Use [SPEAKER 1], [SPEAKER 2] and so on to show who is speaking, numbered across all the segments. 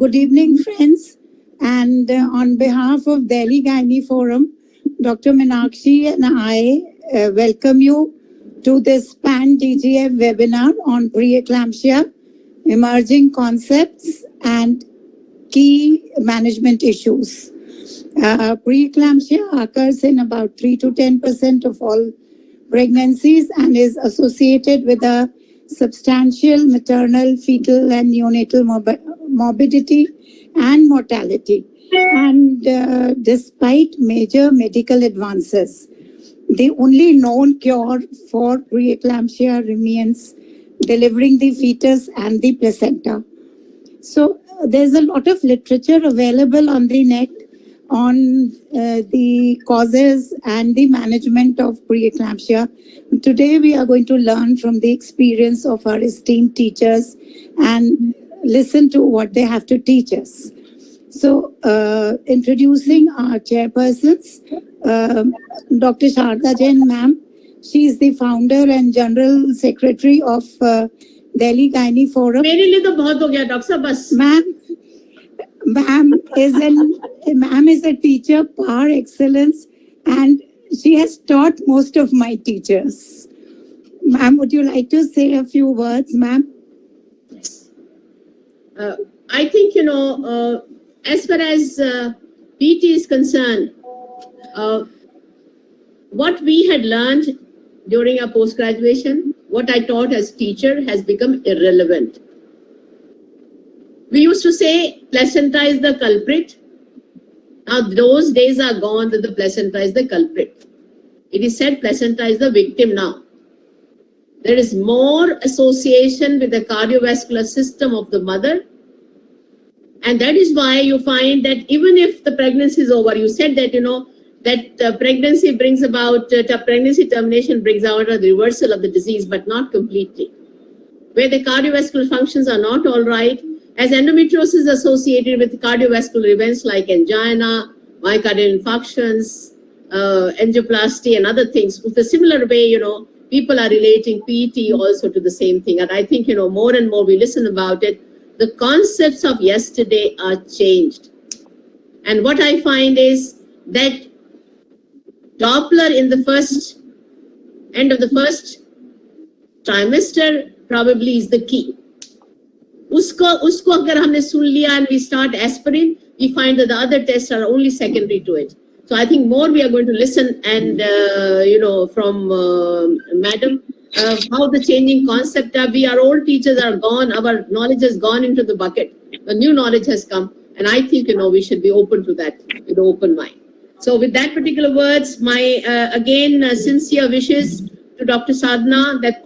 [SPEAKER 1] Good evening, friends. And on behalf of Delhi Gynae Forum, Dr. Meenakshi and I welcome you to this PAN-DGF webinar on preeclampsia, emerging concepts and key management issues. Preeclampsia occurs in about 3 to 10% of all pregnancies and is associated with a substantial maternal, fetal, and neonatal morbidity and mortality. And despite major medical advances, the only known cure for preeclampsia remains delivering the fetus and the placenta. So there's a lot of literature available on the net on the causes and the management of preeclampsia. Today we are going to learn from the experience of our esteemed teachers and listen to what they have to teach us. So introducing our chairpersons, Dr. Sharda Jain ma'am. She is the founder and general secretary of Delhi Gynae Forum.
[SPEAKER 2] मेरे लिए तो बहुत हो गया doctor साहब बस.
[SPEAKER 1] Ma'am is a teacher par excellence and she has taught most of my teachers. Ma'am, would you like to say a few words, ma'am?
[SPEAKER 2] I think, as far as PT is concerned, what we had learned during our post-graduation, what I taught as teacher has become irrelevant. We used to say placenta is the culprit. Now those days are gone that the placenta is the culprit. It is said placenta is the victim now. There is more association with the cardiovascular system of the mother. And that is why you find that even if the pregnancy is over, you said that, that pregnancy brings about, pregnancy termination brings out a reversal of the disease, but not completely. Where the cardiovascular functions are not all right, as endometriosis is associated with cardiovascular events like angina, myocardial infarctions, angioplasty and other things. With a similar way, people are relating PT also to the same thing. And I think, more and more we listen about it, the concepts of yesterday are changed. And what I find is that Doppler in the end of the first trimester probably is the key. Usko agar humne sun liya and we start aspirin, we find that the other tests are only secondary to it. So I think more we are going to listen and, from Madam, how the changing concept are. We, our old teachers are gone, our knowledge has gone into the bucket. The new knowledge has come. And I think, we should be open to that with an open mind. So with that particular words, my, again, sincere wishes to Dr. Sadhna that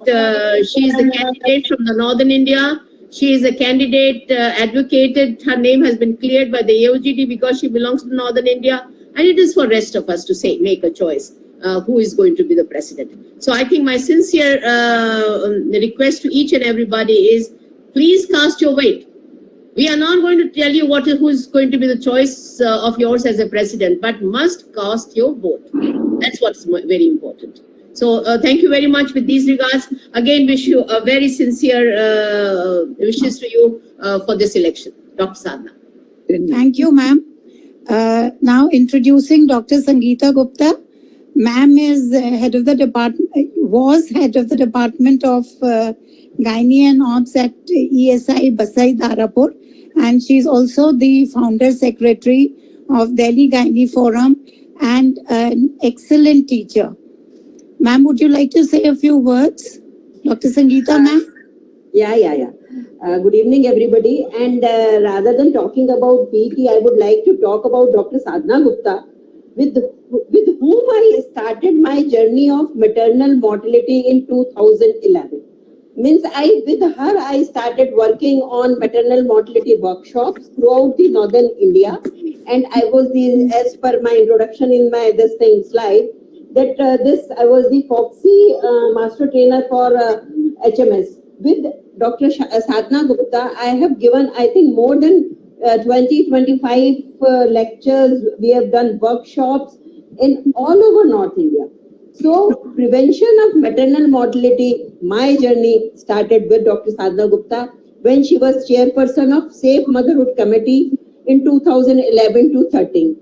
[SPEAKER 2] she is the candidate from the Northern India. She is a candidate, advocated. Her name has been cleared by the AOGD because she belongs to Northern India. And it is for rest of us to say, make a choice, who is going to be the president. So I think my sincere request to each and everybody is, please cast your vote. We are not going to tell you who is going to be the choice of yours as a president, but must cast your vote. That's what's very important. So thank you very much with these regards. Again, wish you a very sincere wishes to you for this election. Dr. Sadhna.
[SPEAKER 1] Thank you, ma'am. Now introducing Dr. Sangeeta Gupta. Ma'am is head of the department, was head of the Department of Gynae and Obs at ESI Basai Darapur. And she's also the founder secretary of Delhi Gynae Forum and an excellent teacher. Ma'am, would you like to say a few words? Dr. Sangeeta, ma'am?
[SPEAKER 3] Yeah. Good evening, everybody. And rather than talking about PT, I would like to talk about Dr. Sadhna Gupta, with whom I started my journey of maternal mortality in 2011. With her, I started working on maternal mortality workshops throughout the Northern India. And I was as per my introduction in my slide, that I was the FOXY master trainer for HMS. With Dr. Sadhna Gupta, I have given, I think, more than 25 lectures. We have done workshops in all over North India. So prevention of maternal mortality, my journey started with Dr. Sadhna Gupta. when she was chairperson of Safe Motherhood Committee in 2011 to 13.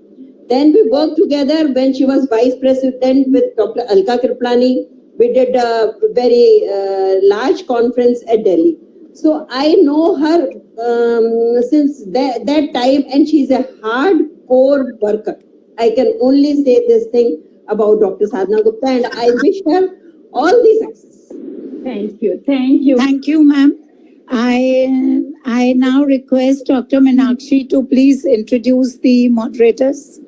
[SPEAKER 3] Then we worked together when she was vice president with Dr. Alka Kriplani. We did a very large conference at Delhi. So I know her since that time, and she's a hardcore worker. I can only say this thing about Dr. Sadhana Gupta, and I wish her all the success.
[SPEAKER 4] Thank you. Thank you.
[SPEAKER 1] Thank you, ma'am. I now request Dr. Meenakshi to please introduce the moderators.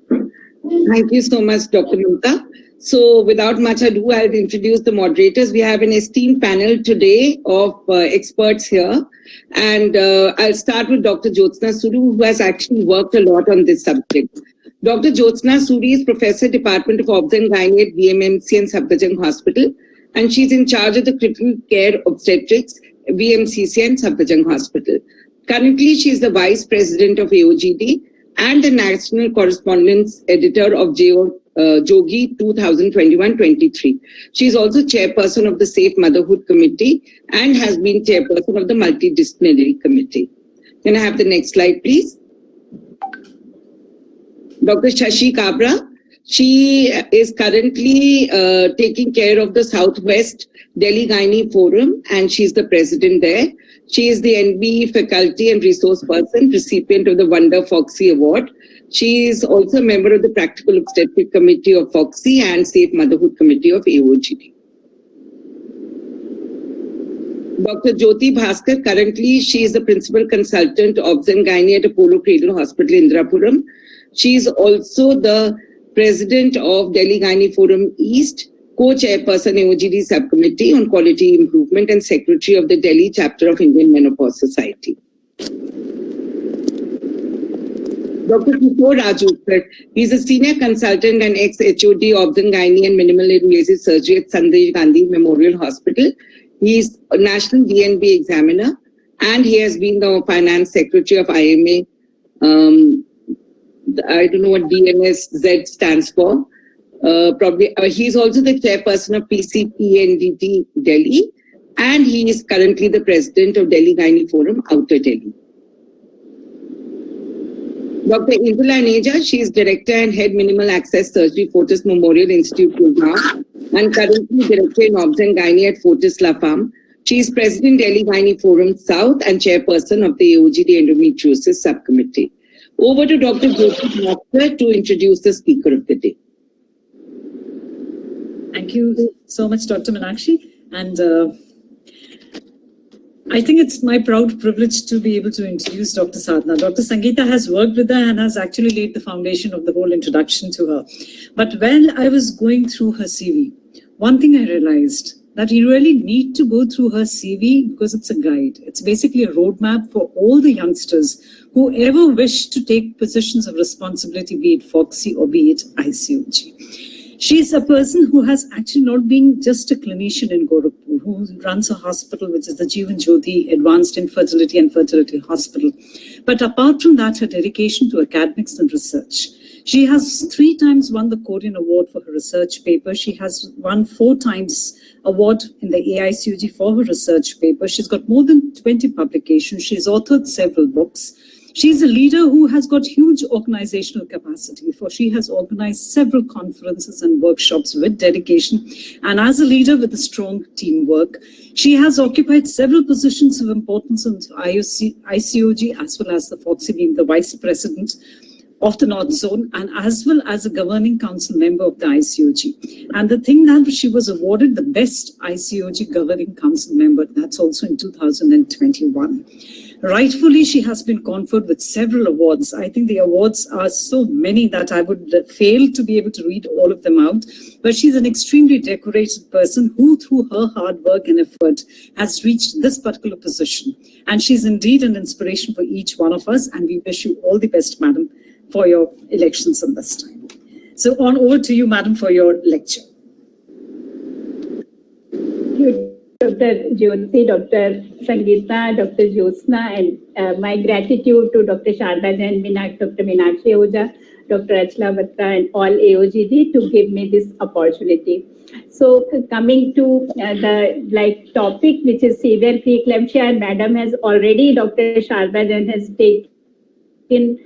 [SPEAKER 5] Thank you so much, Dr. Mamta. So without much ado, I'll introduce the moderators. We have an esteemed panel today of experts here. And I'll start with Dr. Jyotsna Suri, who has actually worked a lot on this subject. Dr. Jyotsna Suri is Professor, Department of Obs and Gynae at VMMC and Safdarjung Hospital. And she's in charge of the critical care obstetrics, VMCC and Safdarjung Hospital. Currently, she is the Vice President of AOGD and the National Correspondence Editor of Jogi 2021-23. She is also Chairperson of the Safe Motherhood Committee and has been Chairperson of the Multidisciplinary Committee. Can I have the next slide, please? Dr. Shashi Kabra. She is currently taking care of the Southwest Delhi Gynae Forum, and she's the president there. She is the NB faculty and resource person, recipient of the Wonder Foxy Award. She is also a member of the Practical Obstetric Committee of Foxy and Safe Motherhood Committee of AOGD. Dr. Jyoti Bhaskar, currently she is the principal consultant of Obs and Gynae at Apollo Cradle Hospital, Indrapuram. She is also the president of Delhi Gynae Forum East, co-chairperson AOGD Subcommittee on Quality Improvement and secretary of the Delhi chapter of Indian Menopause Society. Dr. Kishore Rajurkar, he is a senior consultant and ex-HOD Obs and Gynae and Minimal Invasive Surgery at Sanjay Gandhi Memorial Hospital. He is a national DNB examiner, and he has been the finance secretary of IMA. I don't know what DNSZ stands for. Probably he's also the chairperson of PCPNDT Delhi, and he is currently the president of Delhi Gynae Forum Outer Delhi. Dr. Indula Aneja, she is director and head Minimal Access Surgery Fortis Memorial Institute, Gurgaon, and currently director in Obs and Gynae at Fortis La Femme. She is president Delhi Gynae Forum South and chairperson of the AOGD Endometriosis Subcommittee. Over to Dr. Jyoti Bhaskar to introduce the speaker of the day.
[SPEAKER 4] Thank you so much, Dr. Meenakshi. And I think it's my proud privilege to be able to introduce Dr. Sadhana. Dr. Sangeeta has worked with her and has actually laid the foundation of the whole introduction to her. But when I was going through her CV, one thing I realized that you really need to go through her CV because it's a guide. It's basically a roadmap for all the youngsters who ever wish to take positions of responsibility, be it Foxy or be it ICOG. She's a person who has actually not been just a clinician in Gorakhpur, who runs a hospital, which is the Jeevan Jyoti Advanced Infertility and Fertility Hospital. But apart from that, her dedication to academics and research. She has 3 times won the Korean Award for her research paper. She has won 4 times award in the AICUG for her research paper. She's got more than 20 publications. She's authored several books. She's a leader who has got huge organizational capacity, for she has organized several conferences and workshops with dedication. And as a leader with a strong teamwork, she has occupied several positions of importance in ICOG, as well as the Foxy, being the vice president of the North Zone, and as well as a governing council member of the ICOG. And the thing that she was awarded the best ICOG governing council member, that's also in 2021. Rightfully, she has been conferred with several awards. I think the awards are so many that I would fail to be able to read all of them out. But she's an extremely decorated person who, through her hard work and effort, has reached this particular position. And she's indeed an inspiration for each one of us. And we wish you all the best, madam, for your elections in this time. So on over to you, madam, for your lecture.
[SPEAKER 6] Dr. Jyoti, Dr. Sangeeta, Dr. Jyotsna, and my gratitude to Dr. Sharda Jain, Dr. Meenakshi Ahuja, Dr. Achla Batra, and all AOGD to give me this opportunity. So coming to the topic, which is severe preeclampsia, Madam has already, Dr. Sharda Jain has taken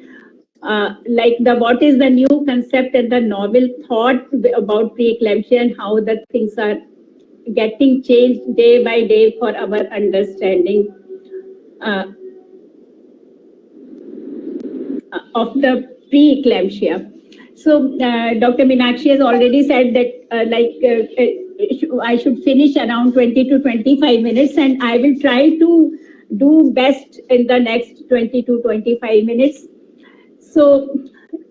[SPEAKER 6] what is the new concept and the novel thought about preeclampsia and how the things are getting changed day by day for our understanding of the preeclampsia. So Dr. Meenakshi has already said that I should finish around 20 to 25 minutes, and I will try to do best in the next 20 to 25 minutes. So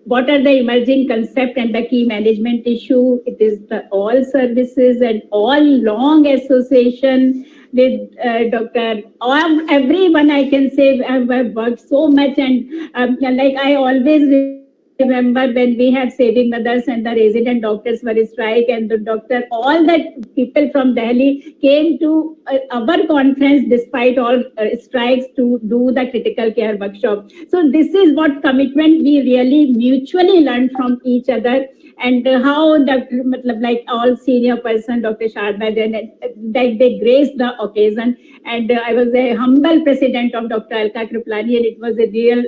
[SPEAKER 6] what are the emerging concept and the key management issue? It is the all services and all long association with everyone. I can say I've worked so much, and I always remember when we had Saving Mothers and the resident doctors were strike, and all the people from Delhi came to our conference despite all strikes to do the critical care workshop. So this is what commitment we really mutually learned from each other, and how all senior person, Dr. Sharda Jain, they graced the occasion. And I was a humble president of Dr. Alka Kriplani, and it was a real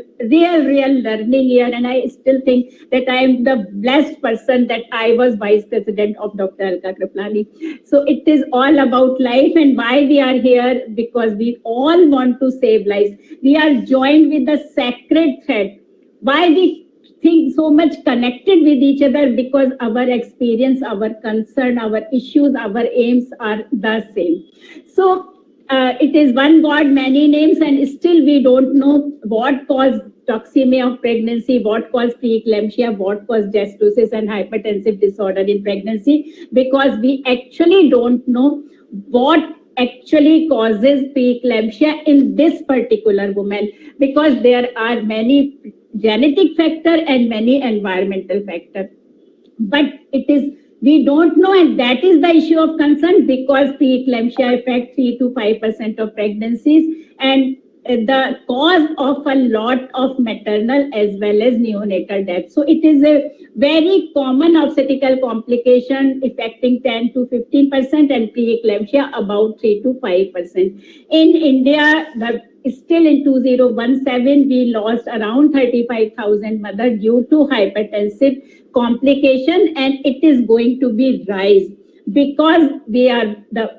[SPEAKER 6] learning year. And I still think that I am the blessed person that I was vice president of Dr. Alka Kriplani. So it is all about life, and why we are here, because we all want to save lives. We are joined with the sacred thread. Why we think so much connected with each other? Because our experience, our concern, our issues, our aims are the same. So it is one God, many names, and still we don't know what caused toxemia of pregnancy, what caused preeclampsia, what caused gestasis and hypertensive disorder in pregnancy, because we actually don't know what actually causes preeclampsia in this particular woman, because there are many genetic factor and many environmental factor. But we don't know, and that is the issue of concern, because preeclampsia affects 3 to 5% of pregnancies, and the cause of a lot of maternal as well as neonatal death. So it is a very common obstetrical complication affecting 10 to 15%, and preeclampsia about 3 to 5%. In India, still in 2017, we lost around 35,000 mothers due to hypertensive complication, and it is going to be rise, because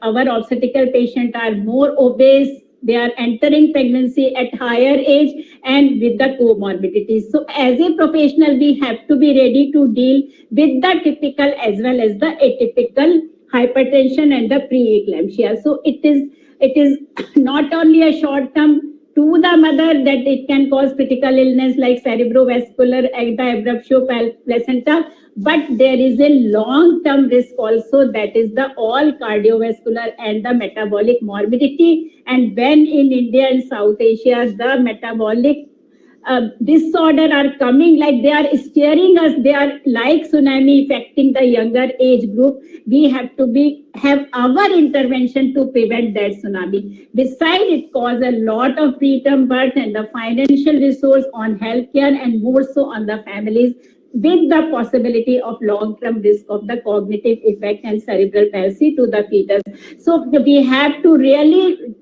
[SPEAKER 6] our obstetrical patients are more obese. They are entering pregnancy at higher age and with the comorbidities. So as a professional, we have to be ready to deal with the typical as well as the atypical hypertension and the preeclampsia. So it is not only a short term to the mother that it can cause critical illness like cerebrovascular, abruptio placenta, but there is a long-term risk also, that is the all cardiovascular and the metabolic morbidity. And when in India and South Asia, the metabolic disorder are coming, like they are steering us, they are like tsunami affecting the younger age group. We have to have our intervention to prevent that tsunami. Besides, it causes a lot of preterm birth and the financial resource on healthcare, and more so on the families, with the possibility of long-term risk of the cognitive effect and cerebral palsy to the fetus. So we have to really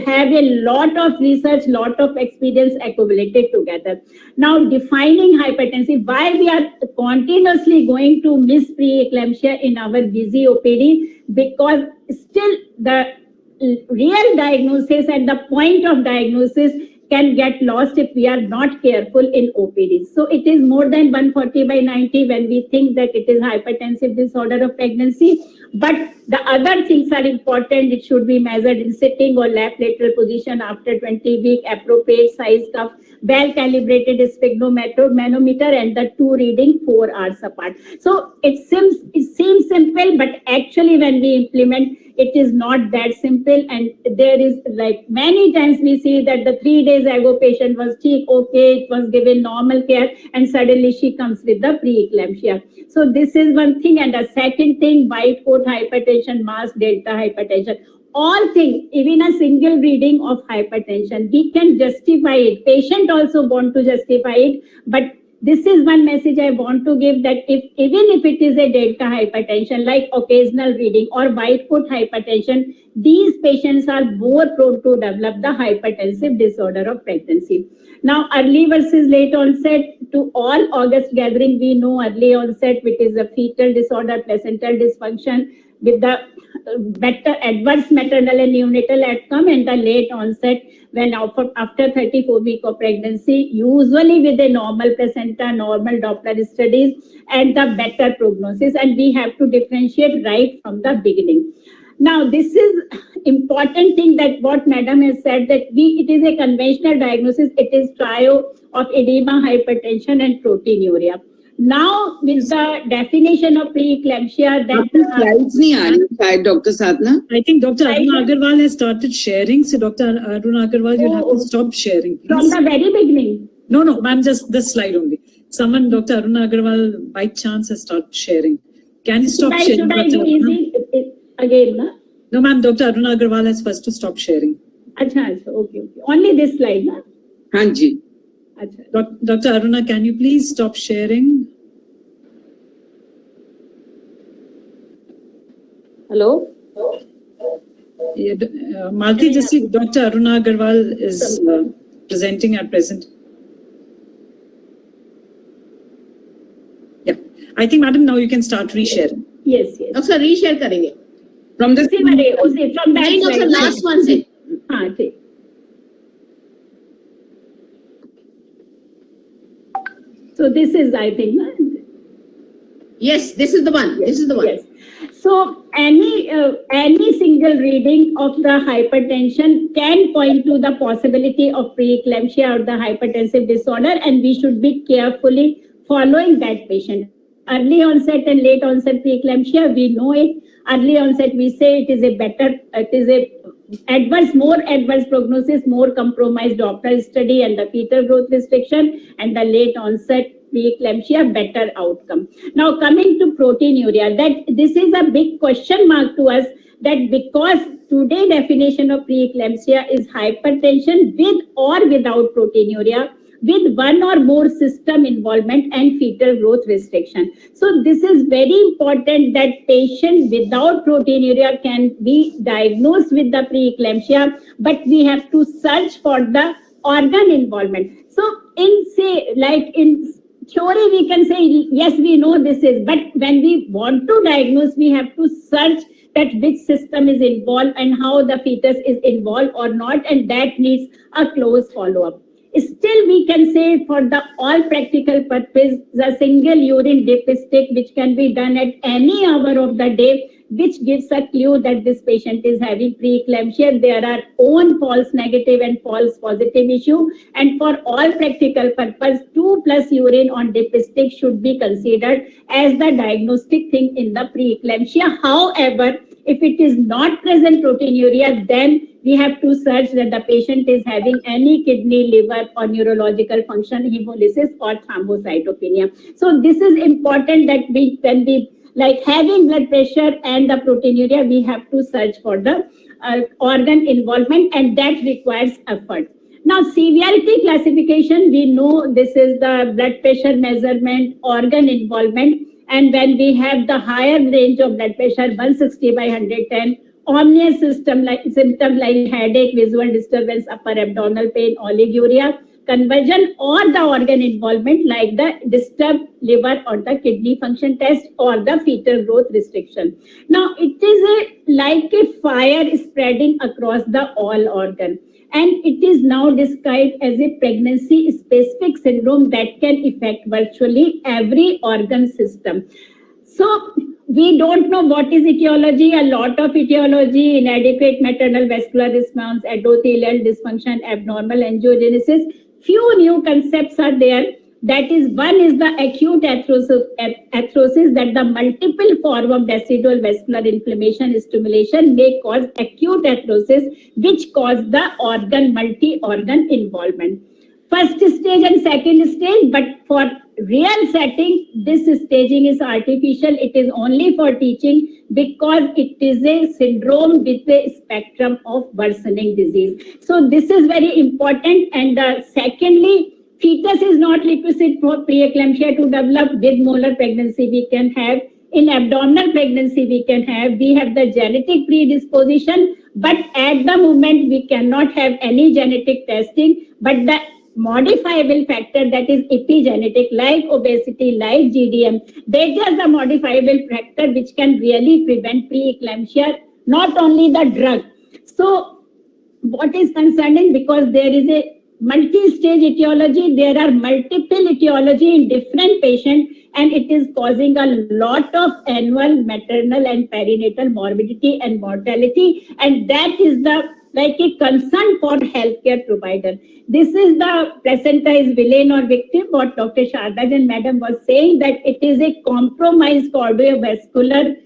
[SPEAKER 6] have a lot of research, lot of experience accumulated together. Now, defining hypertension, why we are continuously going to miss preeclampsia in our busy OPD, because still the real diagnosis and the point of diagnosis can get lost if we are not careful in OPD. So it is more than 140/90 when we think that it is hypertensive disorder of pregnancy. But the other things are important. It should be measured in sitting or left lateral position after 20 weeks, appropriate size cuff, well-calibrated sphygmomanometer, and the two reading 4 hours apart. So it seems simple, but actually when we implement, it is not that simple. And there is many times we see that the 3 days ago patient was okay, it was given normal care, and suddenly she comes with the preeclampsia. So this is one thing. And the second thing, white coat hypertension, masked delta hypertension. all things, even a single reading of hypertension, we can justify it. Patient also want to justify it, but this is one message I want to give, that even if it is a delta hypertension, like occasional reading or white coat hypertension, these patients are more prone to develop the hypertensive disorder of pregnancy. Now, early versus late onset, to all August gathering, we know early onset, which is a fetal disorder, placental dysfunction, with the better adverse maternal and neonatal outcome, and the late onset when after 34 weeks of pregnancy, usually with a normal placenta, normal Doppler studies, and the better prognosis. And we have to differentiate right from the beginning. Now, this is important thing that what Madam has said, that it is a conventional diagnosis. It is trio of edema, hypertension, and proteinuria. Now, with the definition of preeclampsia, that
[SPEAKER 5] Slides nahi aa rahi शायद Dr. Sadhna.
[SPEAKER 4] I think Dr. Aruna Agarwal has started sharing. So Dr. Aruna Agarwal, you'll have to stop sharing,
[SPEAKER 6] from
[SPEAKER 4] please.
[SPEAKER 6] the very beginning.
[SPEAKER 4] No, ma'am, just this slide only. Someone, Dr. Aruna Agarwal, by chance has started sharing. Can you stop sharing?
[SPEAKER 6] Should I
[SPEAKER 4] Dr.
[SPEAKER 6] do
[SPEAKER 4] Aruna?
[SPEAKER 6] easy again? Na?
[SPEAKER 4] No, ma'am, Dr. Aruna Agarwal has first to stop sharing.
[SPEAKER 6] Acha, okay. Only this slide, na?
[SPEAKER 5] हाँ जी.
[SPEAKER 6] Acha.
[SPEAKER 4] Dr. Aruna, can you please stop sharing?
[SPEAKER 3] Hello?
[SPEAKER 4] Yeah, Malti, just see, Dr. Aruna Agarwal is presenting at present. Yeah, I think, madam, now you can start resharing.
[SPEAKER 6] Yes.
[SPEAKER 2] Doctor reshare करेंगे
[SPEAKER 5] From the
[SPEAKER 6] From that
[SPEAKER 2] नहीं doctor
[SPEAKER 6] slide.
[SPEAKER 2] Last one से
[SPEAKER 6] हाँ, ठीक. So this is, I think, na?
[SPEAKER 2] Yes this is the one
[SPEAKER 6] Yes. So any single reading of the hypertension can point to the possibility of preeclampsia or the hypertensive disorder, and we should be carefully following that patient. Early onset and late onset preeclampsia, we know it. Early onset, we say it is more adverse prognosis, more compromised Doppler study and the fetal growth restriction, and the late onset preeclampsia, better outcome. Now, coming to proteinuria, that this is a big question mark to us, that because today definition of preeclampsia is hypertension with or without proteinuria, with one or more system involvement and fetal growth restriction. So this is very important, that patient without proteinuria can be diagnosed with the preeclampsia, but we have to search for the organ involvement. So in theory, we can say, yes, we know this is, but when we want to diagnose, we have to search that which system is involved and how the fetus is involved or not, and that needs a close follow-up. Still, we can say for the all practical purpose, the single urine dip stick, which can be done at any hour of the day, which gives a clue that this patient is having preeclampsia. There are own false negative and false positive issue. And for all practical purpose, 2+ urine on dip stick should be considered as the diagnostic thing in the preeclampsia. However, if it is not present proteinuria, then we have to search that the patient is having any kidney, liver, or neurological function, hemolysis, or thrombocytopenia. So this is important, that when we like having blood pressure and the proteinuria, we have to search for the organ involvement, and that requires effort. Now, severity classification, we know this is the blood pressure measurement, organ involvement, and when we have the higher range of blood pressure, 160/110, ominous symptom like headache, visual disturbance, upper abdominal pain, oliguria, conversion, or the organ involvement like the disturbed liver or the kidney function test or the fetal growth restriction. Now, it is like a fire spreading across the all organ, and it is now described as a pregnancy specific syndrome that can affect virtually every organ system. So we don't know what is etiology. A lot of etiology: inadequate maternal vascular response, endothelial dysfunction, abnormal angiogenesis. Few new concepts are there. That is, one is the acute athrosis, that the multiple form of decidual vascular inflammation stimulation may cause acute athrosis, which cause the multi-organ involvement. First stage and second stage, but for real setting, this staging is artificial. It is only for teaching because it is a syndrome with a spectrum of worsening disease. So this is very important. And secondly, fetus is not requisite for preeclampsia to develop. With molar pregnancy, we can have. In abdominal pregnancy, we can have. We have the genetic predisposition, but at the moment, we cannot have any genetic testing. But the modifiable factor, that is epigenetic, like obesity, like GDM, that is the modifiable factor which can really prevent preeclampsia, not only the drug. So what is concerning, because there is a multi-stage etiology, there are multiple etiology in different patients, and it is causing a lot of annual maternal and perinatal morbidity and mortality, and that is the like a concern for healthcare provider. This is the placenta is villain or victim, what Dr. Shardajan madam was saying, that it is a compromised cardiovascular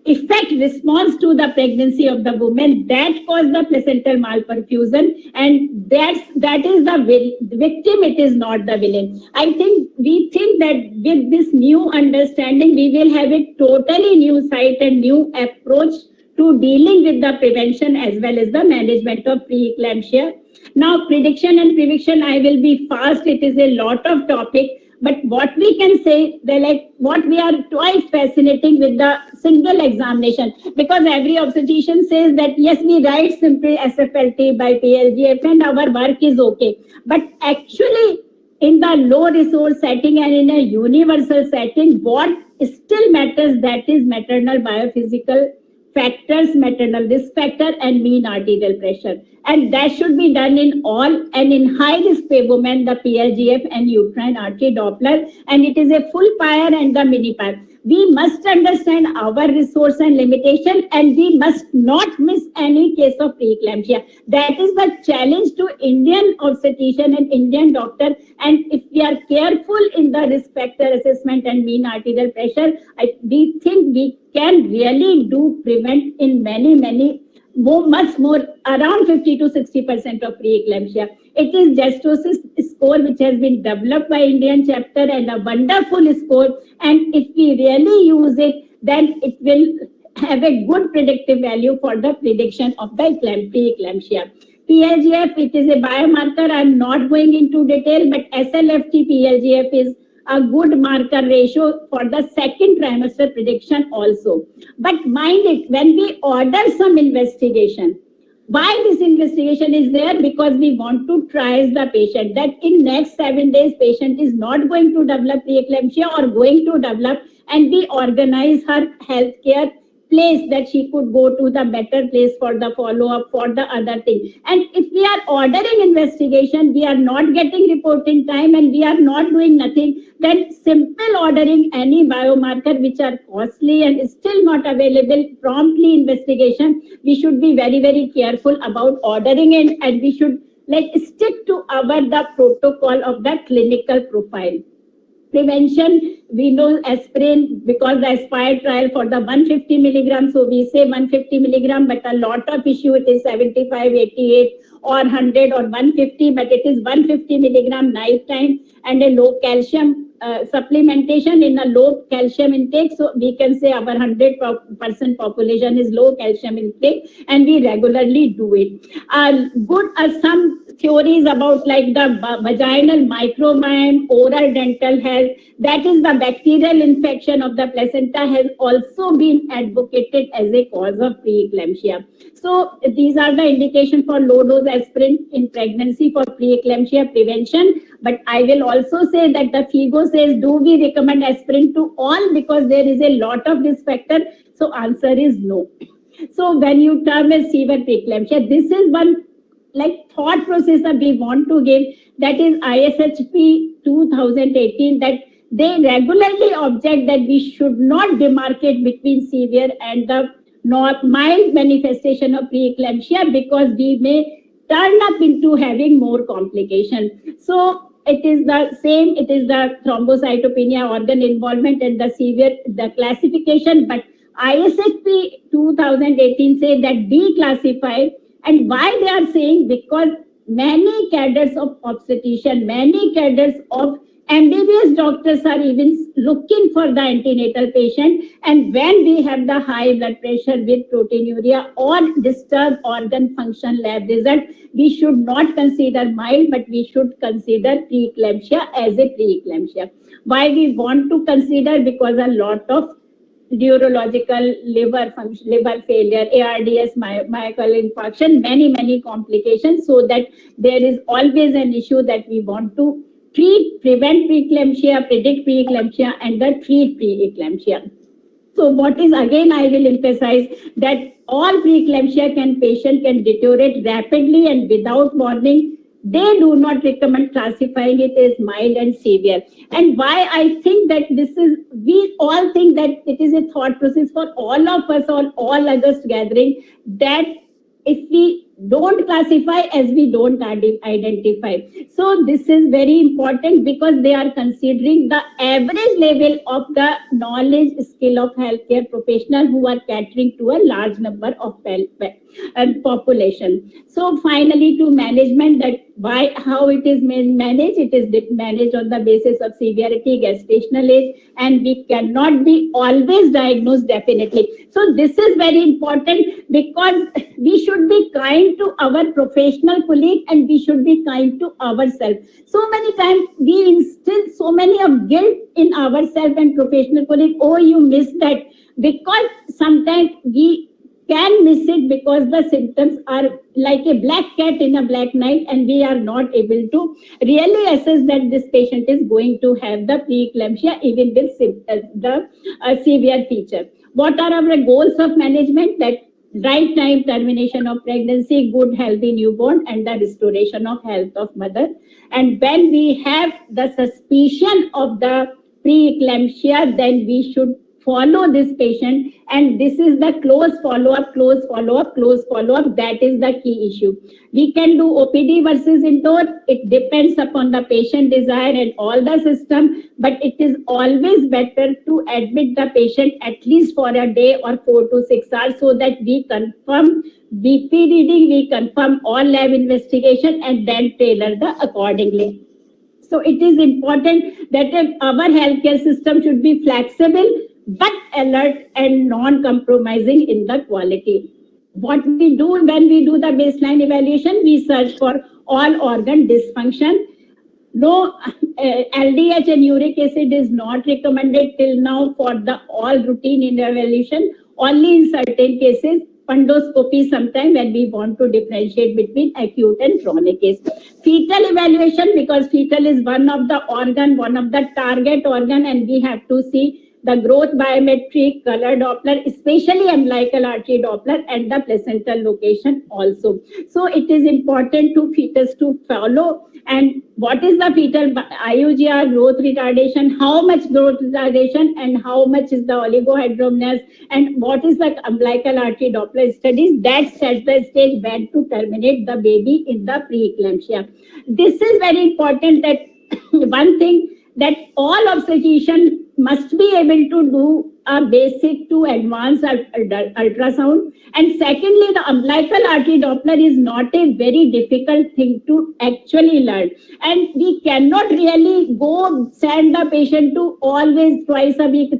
[SPEAKER 6] effect response to the pregnancy of the woman that caused the placental malperfusion, and that is the victim, it is not the villain. I think we think that with this new understanding, we will have a totally new sight and new approach to dealing with the prevention as well as the management of preeclampsia. Now, prediction and prevention, I will be fast. It is a lot of topic. But what we can say, what we are quite fascinating with the single examination, because every obstetrician says that yes, we write simply SFLT by PLGF and our work is okay. But actually, in the low resource setting and in a universal setting, what still matters, that is maternal biophysical factors, maternal risk factor, and mean arterial pressure. And that should be done in all, and in high risk women, the PLGF and uterine artery Doppler, and it is a full PIRE and the mini PIRE. We must understand our resource and limitation, and we must not miss any case of preeclampsia. That is the challenge to Indian obstetrician and Indian doctor. And if we are careful in the risk factor assessment and mean arterial pressure, we think we can really do prevent in much more, around 50 to 60% of preeclampsia. It is Gestosis score which has been developed by Indian chapter, and a wonderful score. And if we really use it, then it will have a good predictive value for the prediction of the preeclampsia. PLGF, it is a biomarker. I'm not going into detail, but SLFT PLGF is a good marker ratio for the second trimester prediction also. But mind it, when we order some investigation, why this investigation is there? Because we want to triage the patient, that in next 7 days, patient is not going to develop preeclampsia or going to develop, and we organize her healthcare place that she could go to the better place for the follow-up, for the other thing. And if we are ordering investigation, we are not getting reporting time and we are not doing nothing, then simple ordering any biomarker which are costly and still not available, promptly investigation, we should be very, very careful about ordering it, and we should stick to the protocol of the clinical profile. Prevention, we know aspirin, because the ASPIRE trial for the 150 milligram, so we say 150 milligram, but a lot of issue, it is 75, 88 or 100 or 150, but it is 150 milligram night time, and a low calcium supplementation in a low calcium intake. So we can say our 100% population is low calcium intake, and we regularly do it. Some theories about the vaginal microbiome, oral dental health, that is the bacterial infection of the placenta, has also been advocated as a cause of preeclampsia. So these are the indications for low dose aspirin in pregnancy for preeclampsia prevention. But I will also say that the FIGO says, do we recommend aspirin to all, because there is a lot of risk factor? So answer is no. So when you term as severe preeclampsia, this is one thought process that we want to give, that is ISHP 2018, that they regularly object that we should not demarcate between severe and the mild manifestation of preeclampsia, because we may turn up into having more complication. So it is the same, it is the thrombocytopenia, organ involvement, and the severe, the classification, but ISHP 2018 say that declassify. And why they are saying? Because many cadres of obstetrician, many cadres of MBBS doctors are even looking for the antenatal patient, and when we have the high blood pressure with proteinuria or disturbed organ function lab result, we should not consider mild, but we should consider preeclampsia as a preeclampsia. Why we want to consider? Because a lot of neurological liver function, liver failure, ARDS, myocardial infarction, many complications, so that there is always an issue that we want to treat, prevent preeclampsia, predict preeclampsia, and treat preeclampsia. So what is, again, I will emphasize that all preeclampsia patient can deteriorate rapidly and without warning. They do not recommend classifying it as mild and severe. And why I think that this is, we all think that it is a thought process for all of us on all August gathering, that if we don't classify as we don't identify. So this is very important because they are considering the average level of the knowledge skill of healthcare professional who are catering to a large number of population. So finally, to management, that how it is managed, it is managed on the basis of severity, gestational age, and we cannot be always diagnosed definitely. So this is very important because we should be kind to our professional colleague and we should be kind to ourselves. So many times we instill so many of guilt in ourselves and professional colleague. Oh, you missed that, because sometimes we can miss it because the symptoms are like a black cat in a black night and we are not able to really assess that this patient is going to have the preeclampsia even with the severe feature. What are our goals of management? That right time termination of pregnancy, good healthy newborn, and the restoration of health of mother. And when we have the suspicion of the preeclampsia, then we should follow this patient, and this is the close follow-up. That is the key issue. We can do OPD versus indoor. It depends upon the patient desire and all the system, but it is always better to admit the patient at least for a day or 4 to 6 hours so that we confirm BP reading, we confirm all lab investigation, and then tailor the accordingly. So it is important that our healthcare system should be flexible but alert and non-compromising in the quality. What we do when we do the baseline evaluation, we search for all organ dysfunction. No, LDH and uric acid is not recommended till now for the all routine evaluation. Only in certain cases, fundoscopy sometime when we want to differentiate between acute and chronic case. Fetal evaluation, because fetal is one of the organ, one of the target organ, and we have to see the growth biometry, color Doppler, especially umbilical artery Doppler, and the placental location also. So it is important to fetus to follow. And what is the fetal IUGR growth retardation, how much growth retardation, and how much is the oligohydramnios, and what is the umbilical artery Doppler studies that set the stage when to terminate the baby in the preeclampsia. This is very important, that one thing that all obstetricians must be able to do a basic to advanced ultrasound. And secondly, the umbilical artery Doppler is not a very difficult thing to actually learn. And we cannot really go send the patient to always twice a week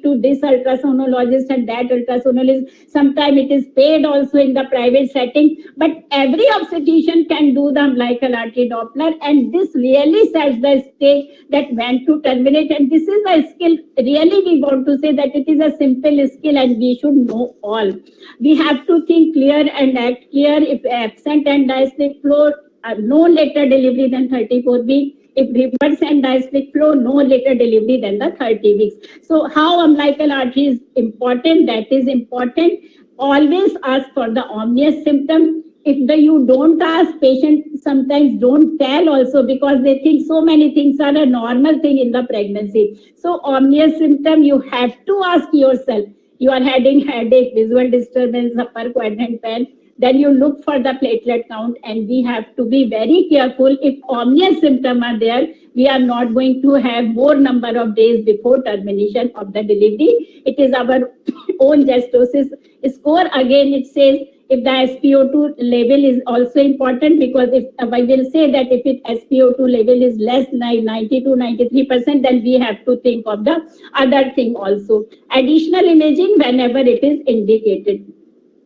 [SPEAKER 6] to this ultrasoundologist and that ultrasoundologist. Sometimes it is paid also in the private setting. But every obstetrician can do the umbilical artery Doppler, and this really sets the stage that when to terminate. And this is a skill, really we want to say that it is a simple skill and we should know all. We have to think clear and act clear. If absent and diastolic flow, no later delivery than 34 weeks. If reverse and diastolic flow, no later delivery than the 30 weeks. So how umbilical artery is important, that is important. Always ask for the ominous symptom. If you don't ask, patients sometimes don't tell also because they think so many things are a normal thing in the pregnancy. So ominous symptom, you have to ask yourself. You are having headache, visual disturbance, upper quadrant pain. Then you look for the platelet count, and we have to be very careful. If ominous symptoms are there, we are not going to have more number of days before termination of the delivery. It is our own gestosis score. Again, it says if the SpO2 level is also important, because if I will say that if it SpO2 level is less than 90 to 93%, then we have to think of the other thing also. Additional imaging whenever it is indicated.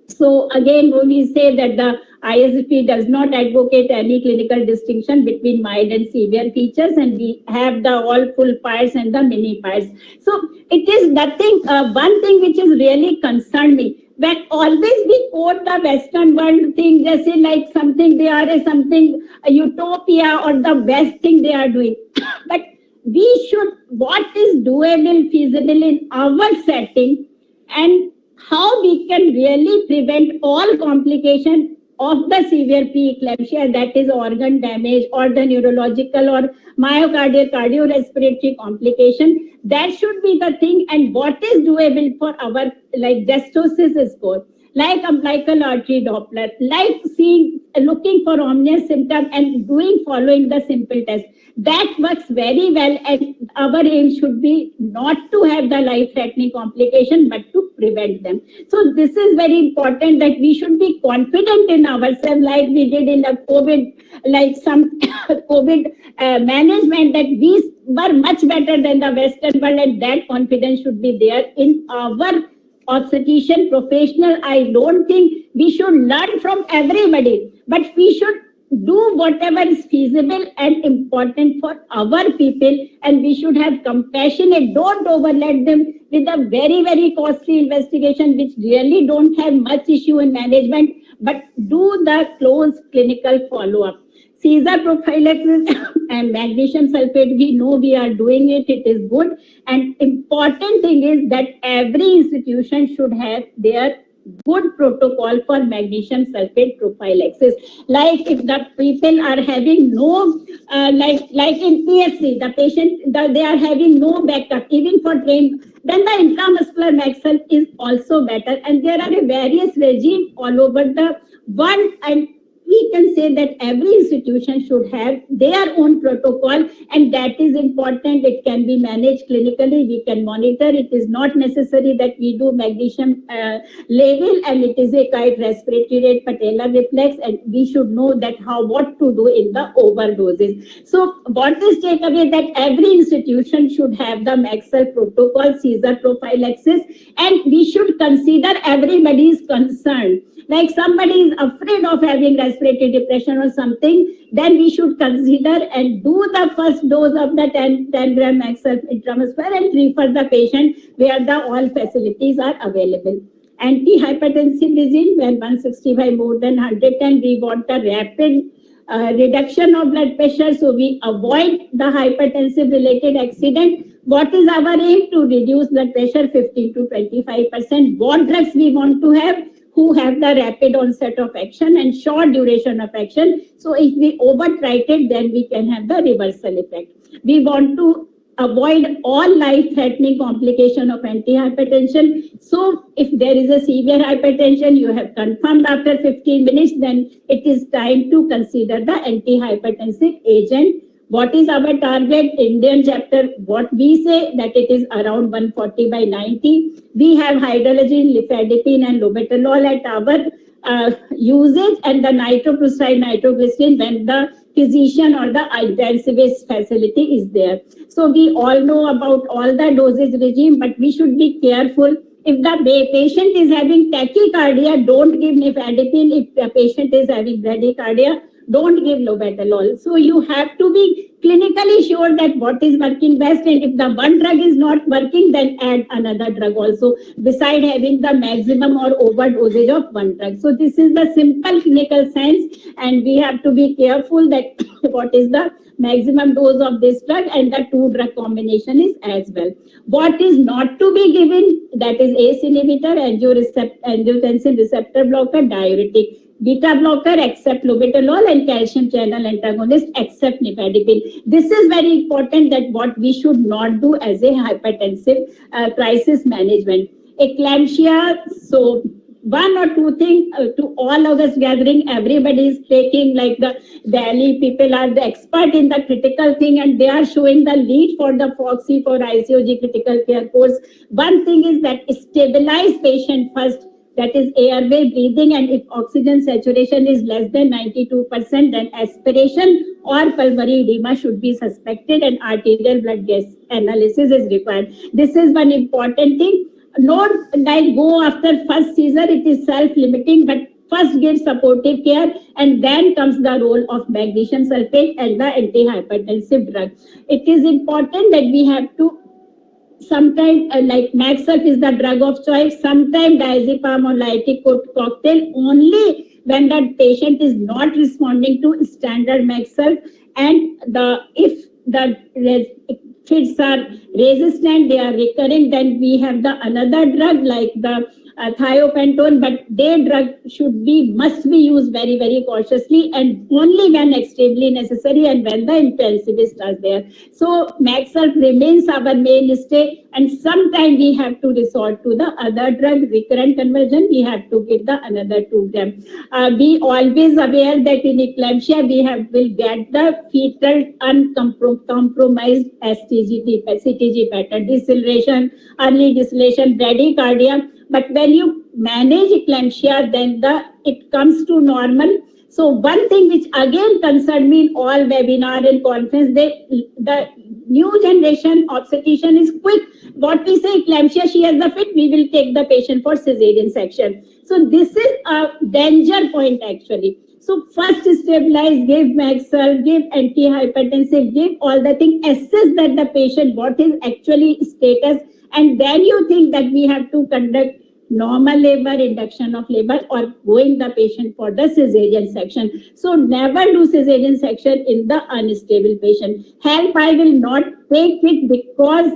[SPEAKER 6] So again, when we say that the ISFP does not advocate any clinical distinction between mild and severe features, and we have the all full parts and the mini parts. So it is nothing, one thing which is really concerned me, when always we quote the Western world thing, just say like something they are something a utopia or the best thing they are doing. But we should, what is doable, feasible in our setting, and how we can really prevent all complication of the severe preeclampsia, that is organ damage or the neurological or myocardial cardiorespiratory complication. That should be the thing. And what is doable for our like dystosis score, like umbilical artery Doppler, like looking for ominous symptom and following the simple test. That works very well, and our aim should be not to have the life-threatening complication, but to prevent them. So this is very important, that we should be confident in ourselves, like we did in the COVID, like some COVID management, that we were much better than the Western world, and that confidence should be there in our obstetrician professional. I don't think we should learn from everybody, but we should do whatever is feasible and important for our people, and we should have compassion and don't overload them with a very, very costly investigation which really don't have much issue in management, but do the close clinical follow-up. Caesar prophylaxis and magnesium sulfate, we know we are doing it, it is good. And important thing is that every institution should have their good protocol for magnesium sulfate prophylaxis. Like if the people are having no, like in PSC, the patient, they are having no backup, even for train, then the intramuscular Maxel is also better. And there are various regimes all over the world, and we can say that every institution should have their own protocol, and that is important. It can be managed clinically, we can monitor. It is not necessary that we do magnesium level and it is a kite respiratory rate, patellar reflex, and we should know that what to do in the overdoses. So what is takeaway, that every institution should have the Maxel protocol, Caesar prophylaxis, and we should consider everybody's concern. Like somebody is afraid of having respiratory depression or something, then we should consider and do the first dose of the 10 gram Maxel intramuscular and refer the patient where the all facilities are available. Antihypertensive regime, when 165 more than 110, we want a rapid reduction of blood pressure, so we avoid the hypertensive related accident. What is our aim? To reduce blood pressure 15 to 25%. What drugs we want to have? Who have the rapid onset of action and short duration of action. So if we over-titrate, then we can have the reversal effect. We want to avoid all life-threatening complication of antihypertension. So if there is a severe hypertension, you have confirmed after 15 minutes, then it is time to consider the antihypertensive agent. What is our target? Indian chapter, what we say that it is around 140 by 90. We have hydrogen, lifadipine and lobetalol at our usage, and the nitroprusside, nitroglycerin when the physician or the intensivist facility is there. So we all know about all the dosage regime, but we should be careful. If the patient is having tachycardia, don't give nifadipine. If the patient is having bradycardia, don't give lobetalol. So you have to be clinically sure that what is working best, and if the one drug is not working, then add another drug also, beside having the maximum or overdosage of one drug. So this is the simple clinical science, and we have to be careful that what is the maximum dose of this drug, and the two drug combination is as well. What is not to be given, that is ACE inhibitor, angiotensin receptor blocker, diuretic. Beta blocker except lobetalol, and calcium channel antagonist except nifadipine. This is very important, that what we should not do as a hypertensive crisis management. Eclampsia, so one or two things to all of us gathering, everybody is taking, like the Delhi people are the expert in the critical thing, and they are showing the lead for the FOXY for ICOG critical care course. One thing is that stabilize patient first. that is airway breathing, and if oxygen saturation is less than 92%, then aspiration or pulmonary edema should be suspected and arterial blood gas analysis is required. This is one important thing. Not like go after first seizure, it is self-limiting, but first give supportive care, and then comes the role of magnesium sulfate and the antihypertensive drug. It is important that we have to sometimes like Maxulf is the drug of choice, sometimes diazepam or lytic cocktail only when the patient is not responding to standard Maxulf, and if the fits are resistant, they are recurring, then we have the another drug like the thiopentone, but their drug must be used very, very cautiously and only when extremely necessary and when the intensivist are there. So Maxulf remains our mainstay, and sometimes we have to resort to the other drug, recurrent conversion, we have to give the another 2 grams. Be always aware that in eclampsia will get the fetal uncompromised CTG pattern, deceleration, early deceleration, bradycardia. But when you manage eclampsia, then it comes to normal. So one thing which again concerned me in all webinar and conference, the new generation obstetrician is quick. What we say, eclampsia, she has the fit, we will take the patient for cesarean section. So this is a danger point actually. So first stabilize, give Maxulf, give antihypertensive, give all the things, assess that the patient, what is actually status, and then you think that we have to conduct normal labor, induction of labor, or going the patient for the cesarean section. So never do cesarean section in the unstable patient. HELP I will not take it because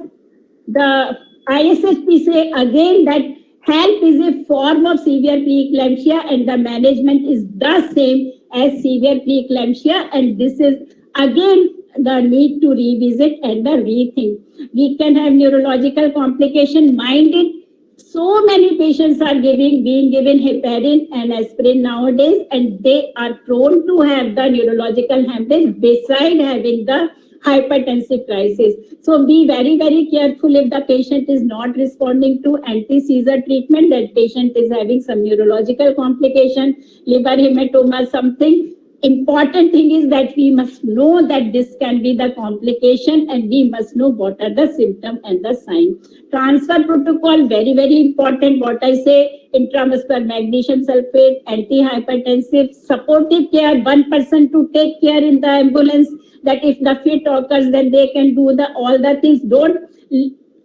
[SPEAKER 6] the ISHP say again that HELP is a form of severe preeclampsia and the management is the same as severe preeclampsia, and this is again the need to revisit and the rethink. We can have neurological complication, mind it. So many patients are being given heparin and aspirin nowadays, and they are prone to have the neurological hemorrhage beside having the hypertensive crisis. So be very, very careful if the patient is not responding to anti-seizure treatment, that patient is having some neurological complication, liver hematoma, something. Important thing is that we must know that this can be the complication and we must know what are the symptoms and the signs. Transfer protocol, very, very important. What I say, intramuscular magnesium sulfate, antihypertensive, supportive care, one person to take care in the ambulance, that if the fit occurs, then they can do all the things. Don't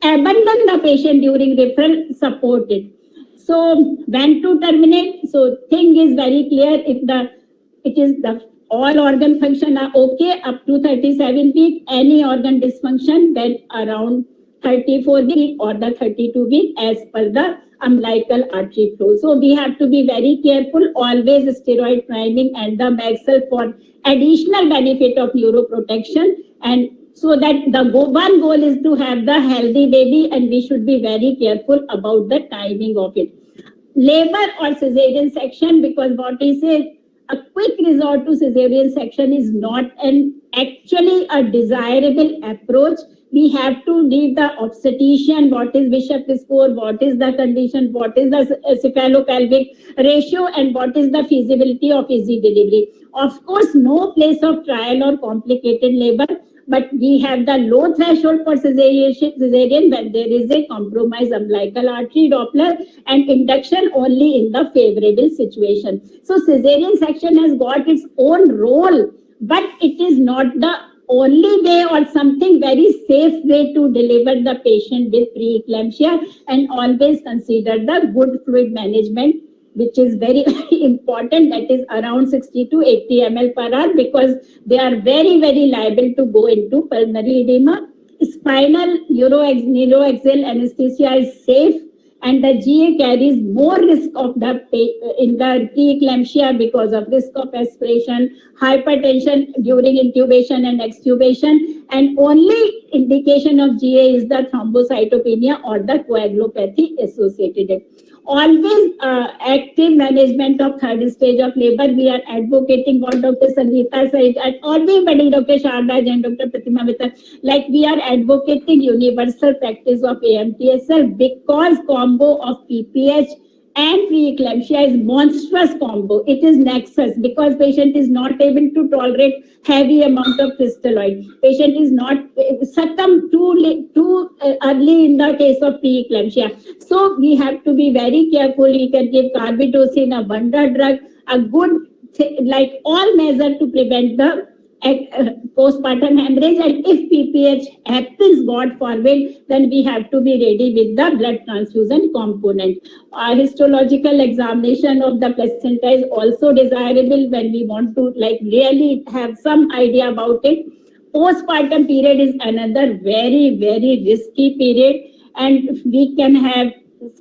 [SPEAKER 6] abandon the patient during referral, support it. So when to terminate, so thing is very clear, if it is the all organ function are okay up to 37 week, any organ dysfunction then around 34 week or the 32 week as per the umbilical artery flow. So we have to be very careful, always steroid priming and the Maxulf for additional benefit of neuroprotection, and so that the one goal is to have the healthy baby, and we should be very careful about the timing of it. Labor or cesarean section, because what is it? A quick resort to cesarean section is not actually a desirable approach. We have to leave the obstetrician, what is Bishop score, what is the condition, what is the cephalopelvic ratio, and what is the feasibility of easy delivery. Of course, no place of trial or complicated labor, but we have the low threshold for cesarean when there is a compromised umbilical artery Doppler and induction only in the favorable situation. So cesarean section has got its own role, but it is not the only way or something very safe way to deliver the patient with preeclampsia, and always consider the good fluid management, which is very, very important. That is around 60 to 80 ml per hour, because they are very, very liable to go into pulmonary edema. Spinal neuroaxial anesthesia is safe, and the GA carries more risk of in the preeclampsia because of risk of aspiration, hypertension during intubation and extubation, and only indication of GA is the thrombocytopenia or the coagulopathy associated. Always active management of third stage of labor. We are advocating what Dr. Sangeeta said, and everybody, Dr. Sharda and Dr. Pratima Mehta, like we are advocating universal practice of AMTSL, because combo of PPH and preeclampsia is monstrous combo. It is nexus because patient is not able to tolerate heavy amount of crystalloid. Patient is not succumb too early in the case of preeclampsia. So we have to be very careful. We can give carbidocin, a wonder drug, a good like all measure to prevent the postpartum hemorrhage, and if PPH happens, God forbid, then we have to be ready with the blood transfusion component. Histological examination of the placenta is also desirable when we want to like really have some idea about it. Postpartum period is another very, very risky period, and we can have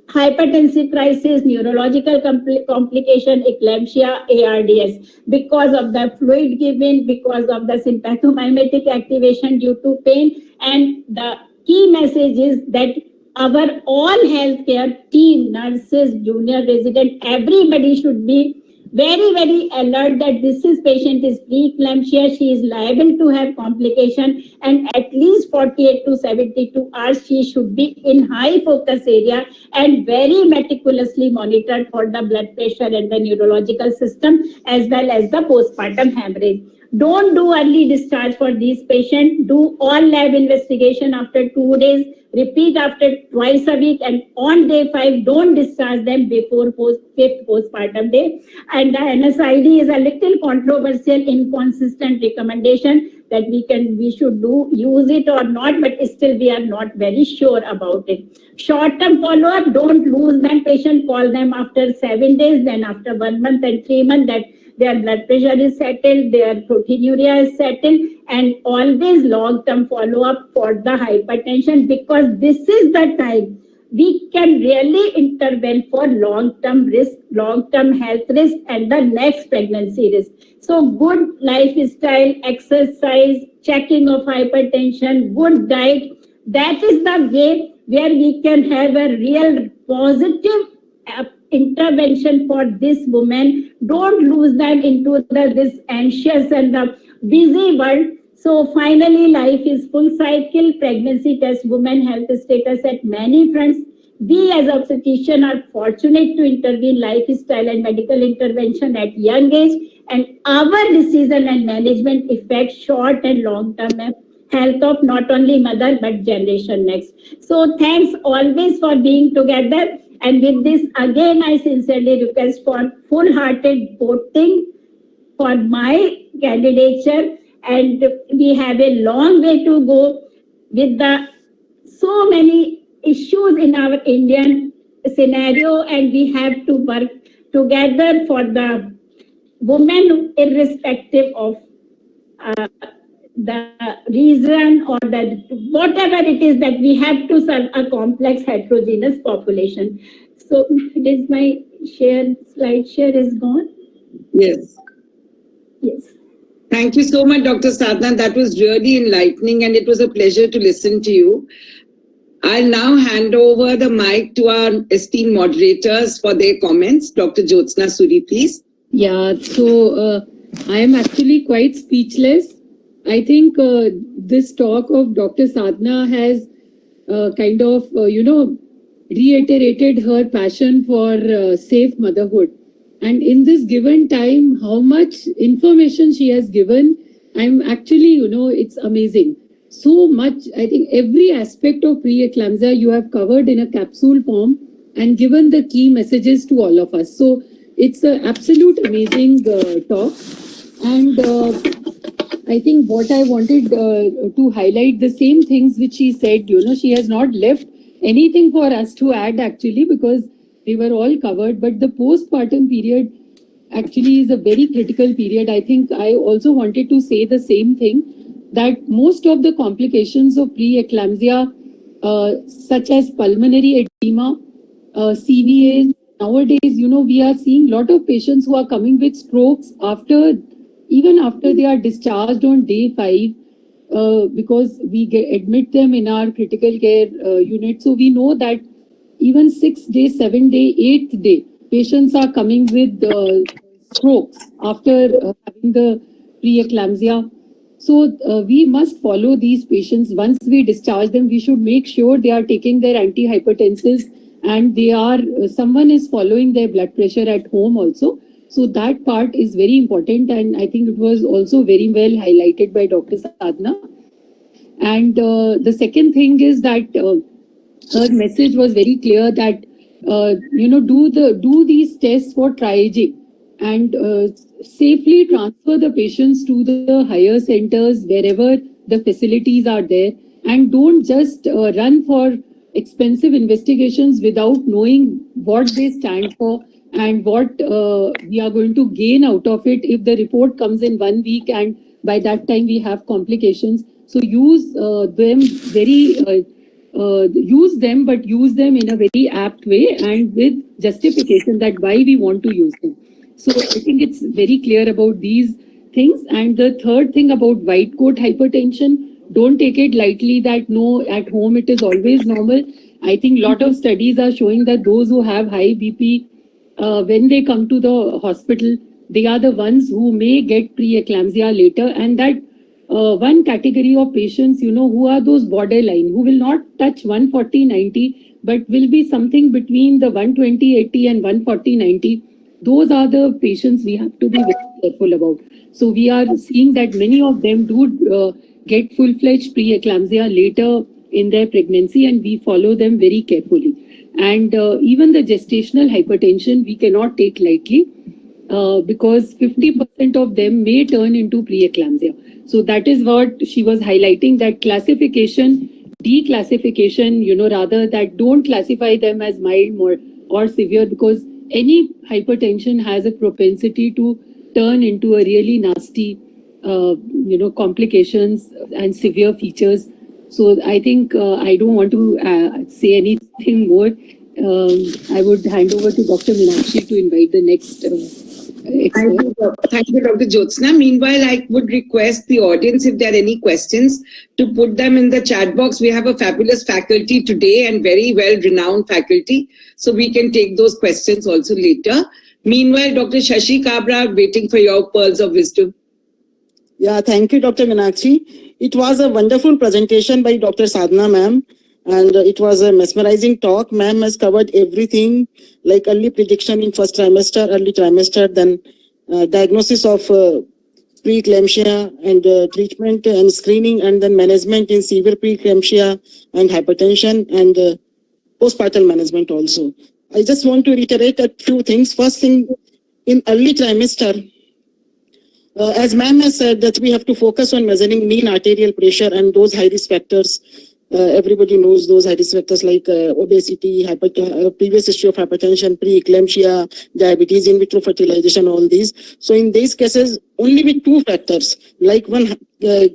[SPEAKER 6] hypertensive crisis, neurological complication, eclampsia, ARDS, because of the fluid given, because of the sympathomimetic activation due to pain. And the key message is that our all healthcare team, nurses, junior resident, everybody should be very, very alert that this is patient is preeclampsia, she is liable to have complication, and at least 48 to 72 hours she should be in high focus area and very meticulously monitored for the blood pressure and the neurological system as well as the postpartum hemorrhage. Don't do early discharge for these patients. Do all lab investigation after 2 days. Repeat after twice a week, and on day 5, don't discharge them before 5th postpartum day. And the NSID is a little controversial, inconsistent recommendation that we should use it or not, but still we are not very sure about it. Short-term follow-up, don't lose them. Patient, call them after 7 days, then after 1 month and 3 months that their blood pressure is settled, their proteinuria is settled, and always long-term follow-up for the hypertension, because this is the time we can really intervene for long-term risk, long-term health risk, and the next pregnancy risk. So good lifestyle, exercise, checking of hypertension, good diet, that is the way where we can have a real positive intervention for this woman. Don't lose them into this anxious and the busy world. So finally, life is full cycle. Pregnancy test women health status at many fronts. We as obstetrician are fortunate to intervene lifestyle and medical intervention at young age, and our decision and management affect short and long-term health of not only mother but generation next. So thanks always for being together. And with this, again, I sincerely request for full-hearted voting for my candidature. And we have a long way to go with the so many issues in our Indian scenario, and we have to work together for the women, irrespective of the reason or that whatever it is, that we have to serve a complex heterogeneous population. So it is my slide share is gone.
[SPEAKER 5] Yes.
[SPEAKER 6] Yes.
[SPEAKER 5] Thank you so much, Dr. Sadhna. That was really enlightening, and it was a pleasure to listen to you. I'll now hand over the mic to our esteemed moderators for their comments. Dr. Jyotsna Suri, please.
[SPEAKER 7] Yeah, so I am actually quite speechless. I think this talk of Dr. Sadhna has kind of, reiterated her passion for safe motherhood. And in this given time, how much information she has given, I'm actually, it's amazing. So much, I think every aspect of preeclampsia you have covered in a capsule form and given the key messages to all of us. So it's an absolute amazing talk. And I think what I wanted to highlight, the same things which she said, she has not left anything for us to add actually, because they were all covered. But the postpartum period actually is a very critical period. I think I also wanted to say the same thing, that most of the complications of preeclampsia, such as pulmonary edema, CVAs, nowadays, we are seeing a lot of patients who are coming with strokes even after they are discharged on day 5, because we admit them in our critical care unit. So we know that even 6th day, 7th day, 8th day, patients are coming with strokes after having the preeclampsia. So we must follow these patients. Once we discharge them, we should make sure they are taking their antihypertensives and they are, someone is following their blood pressure at home also. So that part is very important, and I think it was also very well highlighted by Dr. Sadhna. And the second thing is that her message was very clear that do these tests for triaging and safely transfer the patients to the higher centers wherever the facilities are there, and don't just run for expensive investigations without knowing what they stand for and what we are going to gain out of it if the report comes in 1 week and by that time we have complications. So use them but use them in a very apt way and with justification that why we want to use them. So I think it's very clear about these things. And the third thing about white coat hypertension, don't take it lightly that no, at home it is always normal. I think a lot of studies are showing that those who have high BP, when they come to the hospital, they are the ones who may get preeclampsia later. And that one category of patients, who are those borderline, who will not touch 140/90, but will be something between the 120/80 and 140/90. Those are the patients we have to be very careful about. So we are seeing that many of them do get full-fledged preeclampsia later in their pregnancy, and we follow them very carefully. And even the gestational hypertension, we cannot take lightly because 50% of them may turn into preeclampsia. So that is what she was highlighting, that classification, declassification, rather that don't classify them as mild or severe, because any hypertension has a propensity to turn into a really nasty, complications and severe features. So I think I don't want to say anything more. I would hand over to Dr. Meenakshi to invite the next expert.
[SPEAKER 5] Thank you, Dr. Jyotsna. Meanwhile, I would request the audience, if there are any questions, to put them in the chat box. We have a fabulous faculty today and very well-renowned faculty, so we can take those questions also later. Meanwhile, Dr. Shashi Kabra, waiting for your pearls of wisdom.
[SPEAKER 8] Yeah, thank you, Dr. Meenakshi. It was a wonderful presentation by Dr. Sadhna ma'am, and it was a mesmerizing talk. Ma'am has covered everything, like early prediction in first trimester, early trimester, then diagnosis of preeclampsia and treatment and screening, and then management in severe preeclampsia and hypertension, and postpartum management also. I just want to reiterate a few things. First thing, in early trimester, as ma'am has said, that we have to focus on measuring mean arterial pressure and those high risk factors. Everybody knows those high risk factors like obesity, previous history of hypertension, preeclampsia, diabetes, in vitro fertilization, all these. So in these cases, only with two factors, like one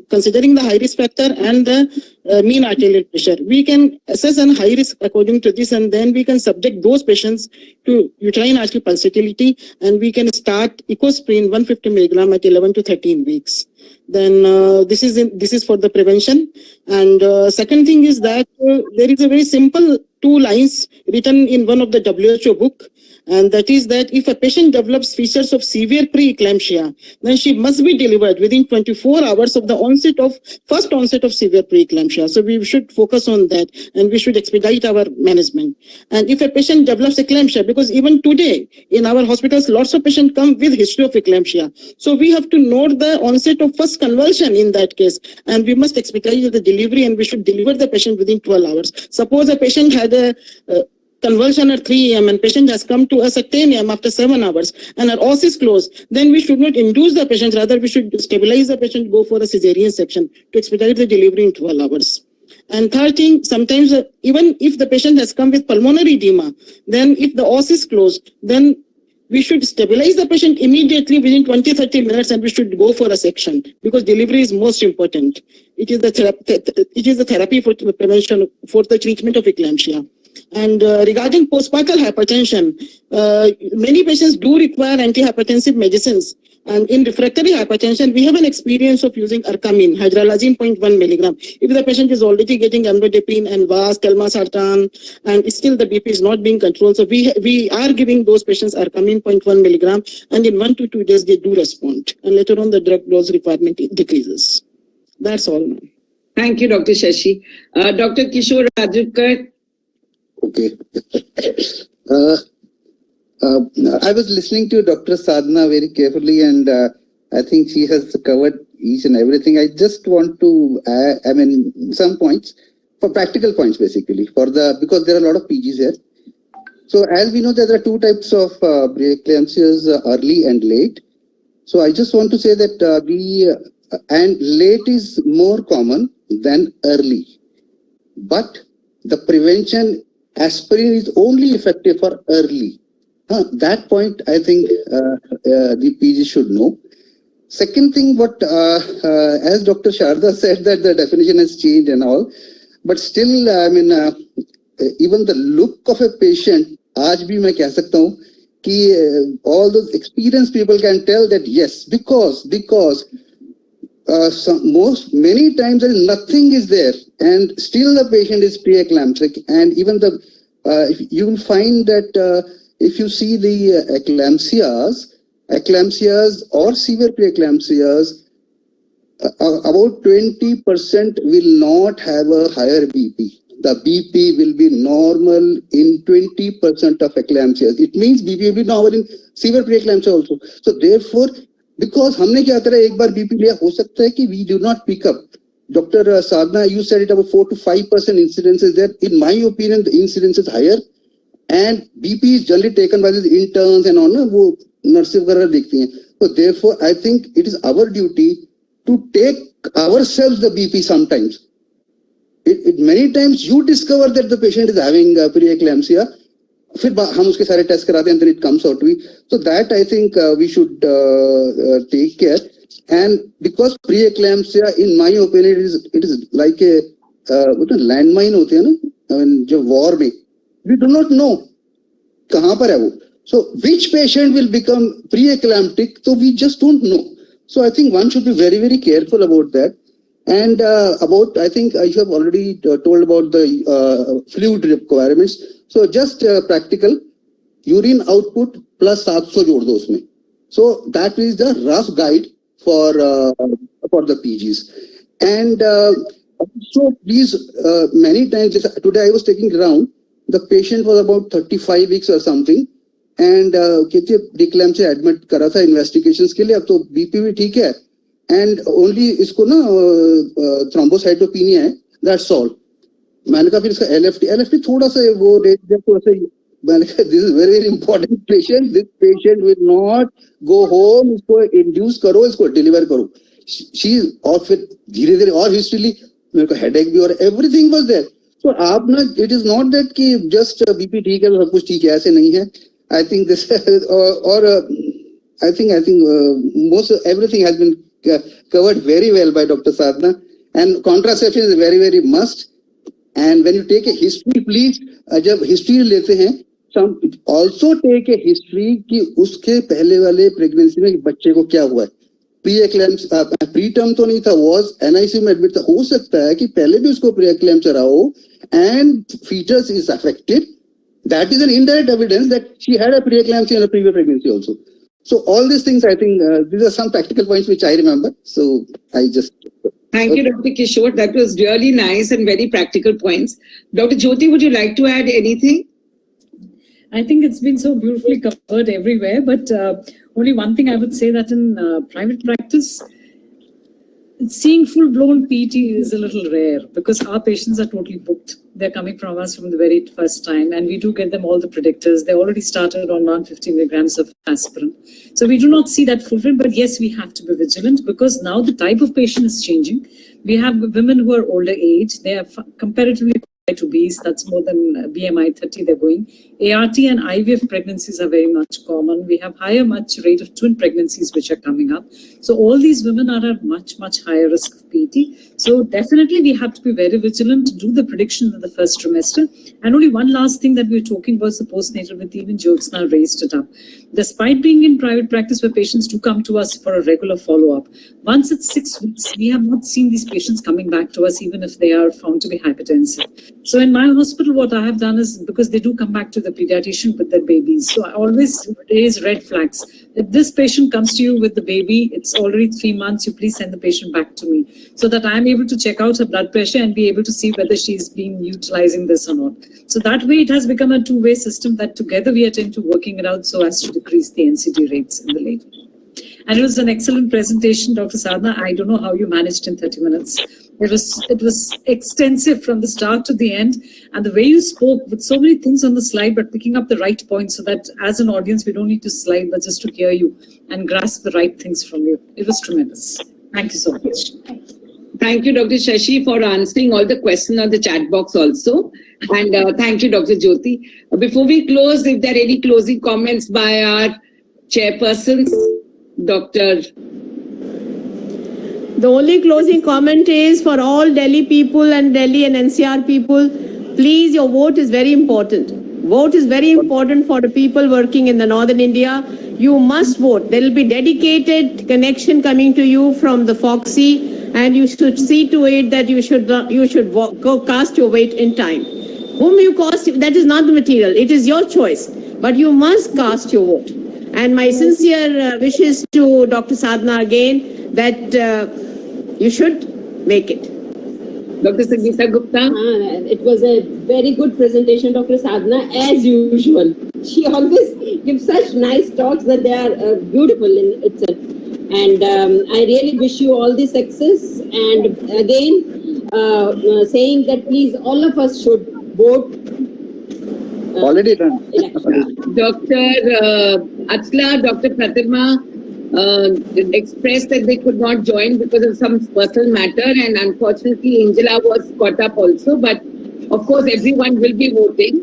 [SPEAKER 8] considering the high risk factor and the mean arterial pressure, we can assess an high risk according to this, and then we can subject those patients to uterine artery pulsatility, and we can start ecosprin 150 milligram at 11 to 13 weeks. Then this is for the prevention. And second thing is that there is a very simple 2 lines written in one of the WHO book, and that is that if a patient develops features of severe preeclampsia, then she must be delivered within 24 hours of the first onset of severe preeclampsia. So we should focus on that, and we should expedite our management. And if a patient develops eclampsia, because even today in our hospitals, lots of patients come with history of eclampsia. So we have to note the onset of first convulsion in that case, and we must expedite the delivery, and we should deliver the patient within 12 hours. Suppose a patient had a convulsion at 3 a.m. and patient has come to us at 10 a.m. after 7 hours and our os is closed, then we should not induce the patient, rather we should stabilize the patient, go for a cesarean section to expedite the delivery in 12 hours. And third thing, sometimes even if the patient has come with pulmonary edema, then if the os is closed, then we should stabilize the patient immediately within 20-30 minutes, and we should go for a section, because delivery is most important. It is the therapy for prevention, for the treatment of eclampsia. And regarding postpartum hypertension, many patients do require antihypertensive medicines. And in refractory hypertension, we have an experience of using Arcamin, hydralazine 0.1 milligram. If the patient is already getting amlodipine and VAS, telmisartan, and still the BP is not being controlled, so we are giving those patients Arcamin 0.1 milligram, and in 1 to 2 days they do respond. And later on the drug dose requirement decreases. That's all.
[SPEAKER 5] Thank you, Dr. Shashi. Dr. Kishore Rajurkar.
[SPEAKER 9] Okay. I was listening to Dr. Sadhana very carefully, and I think she has covered each and everything. I just want to, some points for practical points, basically, because there are a lot of PGs here. So as we know, there are two types of preeclampsias, early and late. So I just want to say that and late is more common than early, but the prevention aspirin is only effective for early. That point I think the PG should know. Second thing, as Dr. Sharda said that the definition has changed and all, but still, even the look of a patient, आज भी मैं कह सकता हूँ कि all those experienced people can tell that yes, because many times nothing is there and still the patient is preeclamptic, and even you will find that if you see the eclampsias or severe preeclampsias, about 20% will not have a higher BP. The BP will be normal in 20% of eclampsias. It means BP will be normal in severe preeclampsia also. So therefore, because हमने क्या करा एक बार BP लिया, हो सकता है कि we do not pick up. Dr. Sadhana, you said it about 4 to 5% incidence is there. In my opinion, the incidence is higher, and BP is generally taken by the interns and all. वो nurses वगैरह देखती हैं. So therefore, I think it is our duty to take ourselves the BP sometimes. Many times you discover that the patient is having preeclampsia. फिर हम उसके सारे test कराते हैं, then it comes out. So that I think we should take care. And because preeclampsia, in my opinion, it is like a landmine होते हैं ना, जो war में, we do not know कहाँ पर है वो. So which patient will become preeclamptic? So we just don't know. So I think one should be very, very careful about that. And I think you have already told about the fluid requirements. So just practical, urine output plus 700 जोड़ दो उसमें. So that is the rough guide for the PGs. And so please, many times, today I was taking around, the patient was about 35 weeks or something, and कहते preeclampsia admit करा था investigations के लिए. अब तो BP भी ठीक है, and only इसको ना thrombocytopenia है, that's all. मैंने कहा फिर इसका LFT थोड़ा सा वो थोड़ा सा, मैंने कहा this is very, very important patient. This patient will not go home. इसको induce करो, इसको deliver करो. She और फिर धीरे धीरे और history ली, मेरे को headache भी और everything was there. So आप ना, it is not that कि just BP ठीक है तो सब कुछ ठीक है, ऐसे नहीं है. I think this I think most everything has been covered very well by Dr. Sadhana, and contraception is very, very must. And when you take a history, please, जब history लेते हैं, some also take a history कि उसके पहले वाले pregnancy में बच्चे को क्या हुआ है. Preeclampsia, preterm तो नहीं था, was NICU में admit था. हो सकता है कि पहले भी उसको preeclampsia रहा हो and fetus is affected. That is an indirect evidence that she had a preeclampsia in a previous pregnancy also. So all these things, I think these are some practical points which I remember. So I just...
[SPEAKER 5] Thank you, Dr. Kishore. That was really nice and very practical points. Dr. Jyoti, would you like to add anything?
[SPEAKER 4] I think it's been so beautifully covered everywhere, but only one thing I would say that in private practice, seeing full-blown PT is a little rare because our patients are totally booked. They're coming from us from the very first time, and we do get them all the predictors. They already started on 150 milligrams of aspirin. So we do not see that fulfilled, but yes, we have to be vigilant because now the type of patient is changing. We have women who are older age. They are comparatively quite obese. That's more than BMI 30 they're going. ART and IVF pregnancies are very much common. We have much rate of twin pregnancies which are coming up. So all these women are at much higher risk of PT. So definitely we have to be very vigilant to do the prediction in the first trimester. And only one last thing that we were talking about the postnatal, with even Jyotsna raised it up. Despite being in private practice where patients do come to us for a regular follow-up, once it's 6 weeks, we have not seen these patients coming back to us even if they are found to be hypertensive. So in my hospital, what I have done is, because they do come back to the pediatrician with their babies, so I always raise red flags. If this patient comes to you with the baby, it's already 3 months, you please send the patient back to me. so that I'm able to check out her blood pressure and be able to see whether she's been utilizing this or not. So that way it has become a two-way system that together we attend to working it out so as to decrease the NCD rates in the lady. And it was an excellent presentation, Dr. Sadhana. I don't know how you managed in 30 minutes. It was extensive from the start to the end. And the way you spoke with so many things on the slide, but picking up the right points so that as an audience, we don't need to slide, but just to hear you and grasp the right things from you. It was tremendous. Thank you so much.
[SPEAKER 5] Thank you, Dr. Shashi, for answering all the questions on the chat box also. And thank you, Dr. Jyoti. Before we close, if there are any closing comments by our chairpersons, Dr.
[SPEAKER 10] The only closing comment is for all Delhi people and Delhi and NCR people, please, your vote is very important. Vote is very important for the people working in the northern India. You must vote. There will be dedicated connection coming to you from the Foxy, and you should see to it that you should go cast your vote in time. Whom you cast, that is not the material. It is your choice, but you must cast your vote. And my sincere wishes to Dr. Sadhana again that you should make it.
[SPEAKER 5] Dr. Sangeeta Gupta.
[SPEAKER 3] It was a very good presentation, Dr. Sadhana, as usual. She always gives such nice talks that they are beautiful in itself. And I really wish you all the success. And again, saying that please, all of us should vote.
[SPEAKER 9] Already done.
[SPEAKER 5] Dr. Achla, Dr. Pratima expressed that they could not join because of some personal matter, and unfortunately Angela was caught up also, but of course everyone will be voting.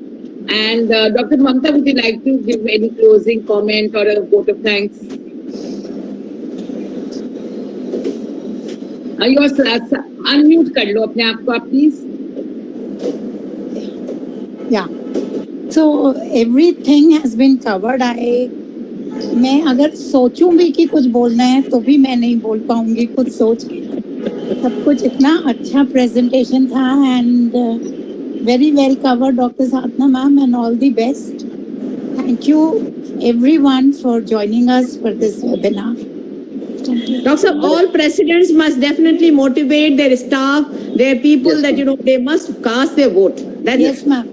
[SPEAKER 5] And Dr. Mamta, would you like to give any closing comment or a vote of thanks? Unmute कर लो अपने आप को, please.
[SPEAKER 1] Yeah. So everything has been covered. मैं अगर सोचूं भी कि कुछ बोलना है तो भी मैं नहीं बोल पाऊंगी कुछ सोच के. सब कुछ इतना अच्छा presentation था and very well covered, Dr. Sadhana ma'am, and all the best. Thank you everyone for joining us for this webinar. Thank you.
[SPEAKER 10] Doctor, all presidents must definitely motivate their staff, their people,
[SPEAKER 1] Yes,
[SPEAKER 10] that they must cast their vote. That
[SPEAKER 1] Yes, ma'am.